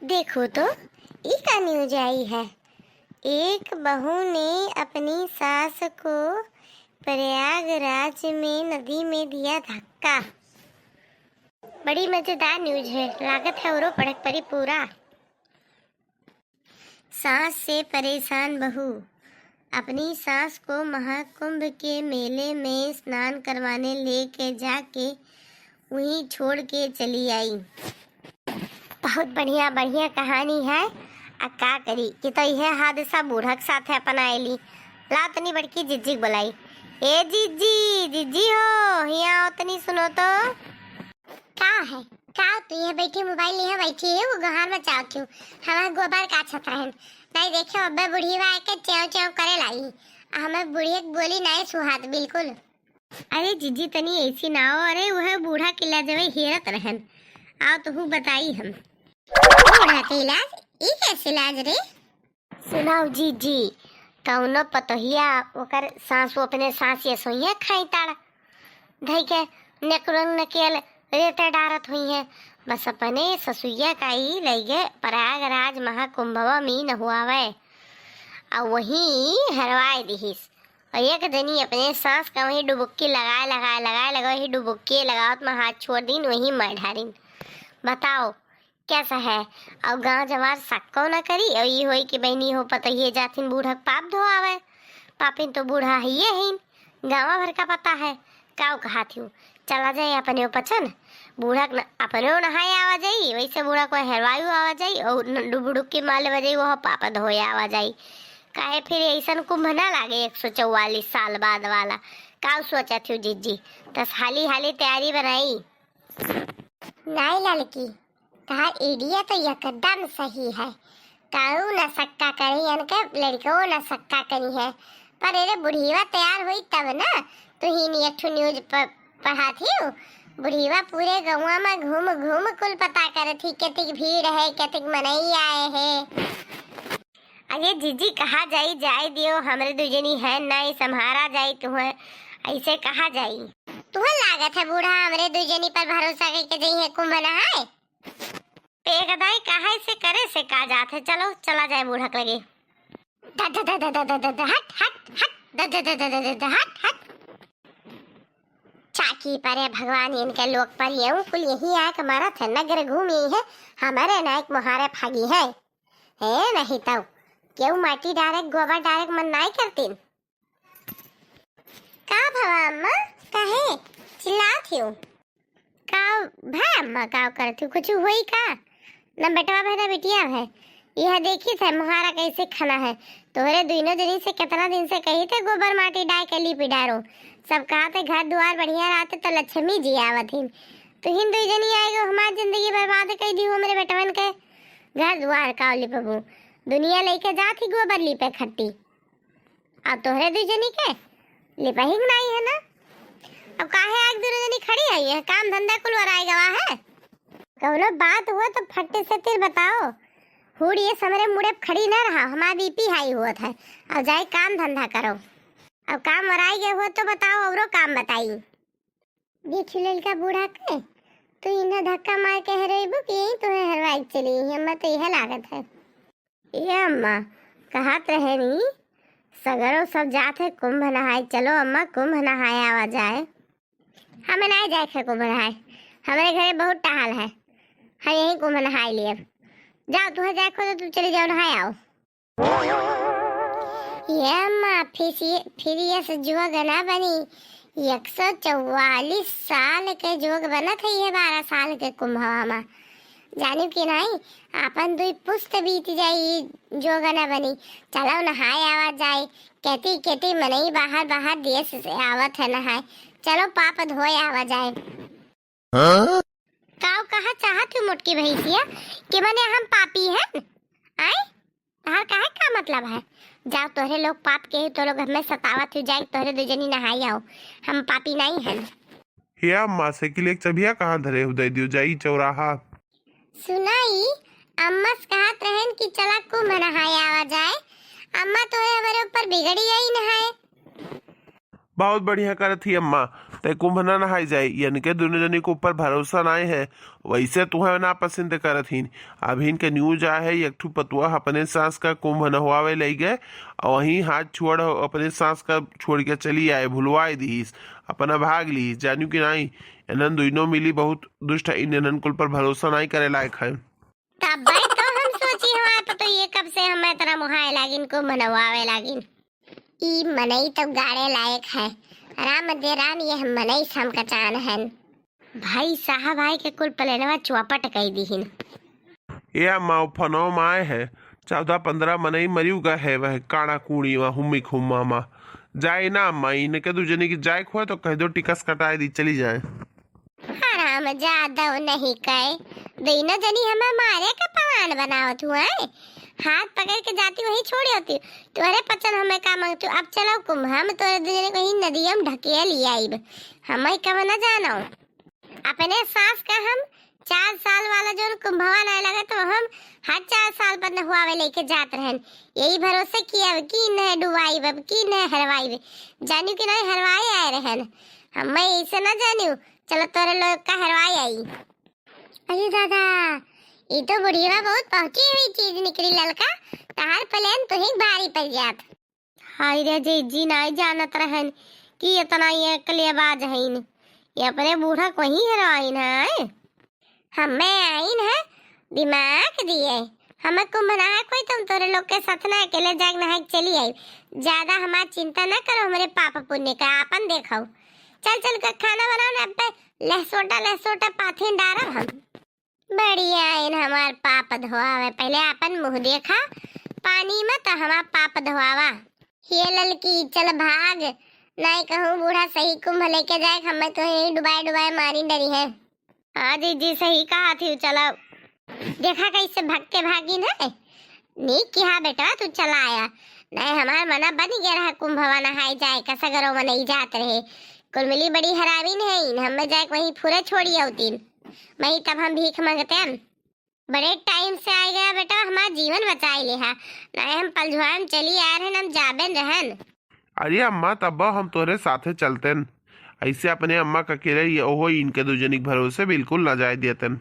देखो तो ये क्या न्यूज आई है। एक बहू ने अपनी सास को प्रयागराज में नदी में दिया धक्का। बड़ी मजेदार न्यूज है, लागत है औरो पड़क परी पूरा। सास से परेशान बहू अपनी सास को महाकुंभ के मेले में स्नान करवाने लेके जाके वहीं छोड़ के चली आई। बहुत बढ़िया बढ़िया कहानी है। का करी कि तो यह हादसा बूढ़क साथ है अपन आयली। ला तनी बड़की जिज्जी बुलाई, ए जिज्जी जिज्जी हो यहाँ तनी सुनो तो। का है का तू यहाँ बैठी मोबाइल यहाँ बैठी है वो गहार में चाव क्यों हमारे गोबर का छता है नहीं देखे अब्बे बुढ़ी वा के चेव चेव करे लाई हमें बुढ़ी बोली नहीं सुहात बिल्कुल। अरे जिज्जी तनी ऐसी ना हो, अरे वह बूढ़ा किला जब हेरत रहन आओ तो हूँ बताई हम बूढ़ा के इलाज ई कैसे इलाज रे सुनाओ जीजी। कौनो पतोहिया ओकर सांस अपने सांस ये सोइए खाई ताड़ा धई के नेकरंग नकेल रेते डारत हुई है बस अपने ससुइया का ही लगे प्रयागराज महाकुंभवा में न हुआवे और वहीं हरवाए दिहिस और एक जनी अपने सांस का वहीं डुबुक्की लगाए वही डुबुक्की लगावत में हाथ छोड़ दिन वहीं मर ढारिन। बताओ कैसा है। और गांव जवार सक्को न करी और ये होई कि बहनी हो पता ये जाथिन बूढ़ा पाप धो आवे पापिन तो बूढ़ा है ये ही गाँव भर का पता है। काऊ कहा थी चला जाए अपने पचन बूढ़ा अपने नहाए आवा जाई वैसे बूढ़ा को हरवायु आवा जाई और डुबुडुक के माले बजाई वह पापा धोए आवा जाई। काहे फिर ऐसा कुंभ ना लागे 144 साल बाद वाला। काऊ सोचा थी जिज्जी तस हाली हाली तैयारी बनाई। नहीं लड़की कहा आइडिया तो एकदम सही है। काऊ न सक्का करी अनके लड़को न सक्का करी है पर अरे बुढ़ीवा तैयार हुई तब ना तो ही नहीं एक न्यूज पढ़ा थी बुढ़ीवा पूरे गाँव में घूम घूम कुल पता करे थी कितनी भीड़ है कितनी मनई आए है। अरे जीजी कहा जाई जाए दियो हमरे दुजनी है नहीं संभारा जाई तुम्हें ऐसे कहा जाई तुम्हें लागत है बूढ़ा हमरे दुजनी पर भरोसा करके जाई है कुंभ नहाए पेगदाई कहा से करे से का जात है। चलो चला जाए बूढ़ा लगे हट हट हट हट हट चाकी पर है भगवान इनके लोग पर ये कुल यही आए हमारा थे नगर घूम यही है हमारे नायक मुहारे भागी है नहीं तो क्यों माटी डायरेक्ट गोबर डायरेक्ट मन नहीं करती का भवा अम्मा कहे चिल्लात हो का भाई अम्मा का करती कुछ हुई का न बेटवा बहना बिटिया है यह देखी थे मुहारा कैसे खाना है तोहरे दोनों दिन से कितना दिन से कही थे गोबर माटी डाल के ली पिडारो सब कहा थे घर द्वार बढ़िया रहते तो लक्ष्मी जी आवत हिन तो हिंदू जनी आएगो हमारी जिंदगी बर्बाद कर दी हो मेरे बेटवन के घर द्वार का लिपबू दुनिया लेके जाती गोबर लिपे खट्टी अब तोहरे दो जनी के लिपा ही नहीं है ना। अब काहे आग दो जनी खड़ी आई है काम धंधा कुल वराई गवा है कौनो बात हुआ तो फट्टे से तिर बताओ हुड़ ये समरे मुड़े खड़ी न रहा हमारा बीपी हाई हुआ था। अब जाए काम धंधा करो अब काम वराई गए हो तो बताओ औरो काम बताई। देख लड़का बूढ़ा के तो इन्हें धक्का मार के हरेबू कि यही तो हरवाई चली हमें तो यह लागत है। ये अम्मा कहत रहे नी सगरों सब जाते कुंभ नहाए चलो अम्मा कुंभ नहाए आवा जाए हमें नहीं जाए थे कुंभ नहाए हमारे घरे बहुत टहल है हम यही कुंभ नहाए लिए जाओ तुम्हें जाए खो तो तुम चले जाओ नहाए आओ। ये अम्मा फिर ये जोग ना बनी 144 साल के जोग बना था ये 12 साल के कुंभवा में जानी कि नहीं अपन दुई पुस्त बीत जाई जोग न बनी चलो नहाए आवा जाए कहती कहती मनई बाहर बाहर देश से आवत है नहाए चलो पाप धोए आवा जाए। काऊ कहा चाहत हूँ मोटकी भैंसिया कि मने हम पापी हैं आए तार काहे का मतलब है जाओ तोहरे लोग पाप के तो लोग हमें सतावत हो जाए तोहरे दो जनी नहाई आओ हम पापी नहीं हैं। हे अम्मा साइकिल एक चबिया कहाँ धरे उदय दियो जाई चौराहा सुनाई अम्मा कहत रहन कि चला कुंभ नहाए आवा जाए अम्मा तो हमारे ऊपर बिगड़ी गई नहाए। बहुत बढ़िया करत थी अम्मा ते कुंभ ना नहाई जाए, यानी के दोनों जनी के ऊपर भरोसा नहीं है। वैसे तुम्हें ना पसंद करत हिन। अभी इनके न्यूज आया है, एक ठू पतुआ अपने सास का कुंभ नहवावे ले गए और वहीं हाथ छोड़ अपने सास का छोड़ के चली आए, भुलवाई दीस, अपना भाग ली। जानू कि नहीं, इन्हन दोनों मिली बहुत दुष्ट है, इन्हन कुल पर भरोसा नहीं करे लायक है। तब भाई तो हम सोची हमारे तो ये कब से हमें तरह मुहाए लागिन को मनवावे लागिन। ई मनई तो गाड़े लायक है, राम दे राम, ये हम मनई सम का चान है। भाई साहब भाई के कुल पलेनवा चौपट कई दीहिन। ये अम्मा फनो माए है 14-15 मनई मरियू का है, वह काड़ा कूड़ी वहाँ हुम्मी खुम्मा मा जाए ना अम्मा, इनके दो जने की जाए खोए तो कह दो टिकस कटाए दी चली जाए। हराम ज्यादा नहीं कहे, दोनों जनी हमें मारे का प्लान बनावत हुआ है। हाथ पकड़ के जाती वही छोड़ी होती, तुम्हारे पचन हमें का मांगती। अब चलो कुंभ हम तोरे दूसरे कहीं नदिया में ढके लिया हमें कब न जानो। अपने सास का हम 4 साल वाला जो कुंभवा नहीं लगा तो हम हर 4 साल पर नहुआवे लेके जात रहन। यही भरोसे किया कि न डुबाई बब की न हरवाई, जानू कि नहीं हरवाई आए रहन। हमें ऐसे न जानू, चलो तोरे लोग का हरवाई आई। अरे दादा, ये तो बुढ़िया बहुत पहुंची हुई चीज निकली ललका, तार प्लेन तो ही भारी पड़ जात। हाय रे जी नहीं जानत रहन कि इतना ये कलेबाज हईन, ये अपने बूढ़ा को ही हरवाइन है। हमें आइन है दिमाग दिए, हमें कुंभ नहा कोई तुम तोरे लोग के साथ ना अकेले जाग नहा चली आई। ज्यादा हमार चिंता न करो, हमारे पाप पुण्य का आपन देखो। चल चल कर खाना बनाओ ना, अब लहसोटा पाथिन डारब हम। बढ़िया इन हमार पाप धोआवे, पहले अपन मुंह देखा पानी में तो हमार पाप धोआवा। ये ललकी चल भाग, नहीं कहूँ बूढ़ा सही कुंभ लेके जाए, हमें तो यही डुबाए मारी डरी है। हाँ जी सही कहा थी, चलो देखा कैसे भग के भागी है। नीक किया बेटा तू चला आया, नहीं हमार मना बन गया रहा कुंभवा नहाई जाए, कसा घरों में नहीं जात रहे। कुल मिली बड़ी हरामी नहीं, हमें जाए वहीं फुरे छोड़ी होती वही, तब हम भीख मांगते हैं। बड़े टाइम से आ गया बेटा, हमारा जीवन बचाई लिहा, नहीं हम पलझुआन चली आ रहे हम जाबेन रहन। अरे अम्मा तब हम तोरे साथे चलते, ऐसे अपने अम्मा का अकेले ओहो इनके दो जनिक भरोसे बिल्कुल ना जाए देतन।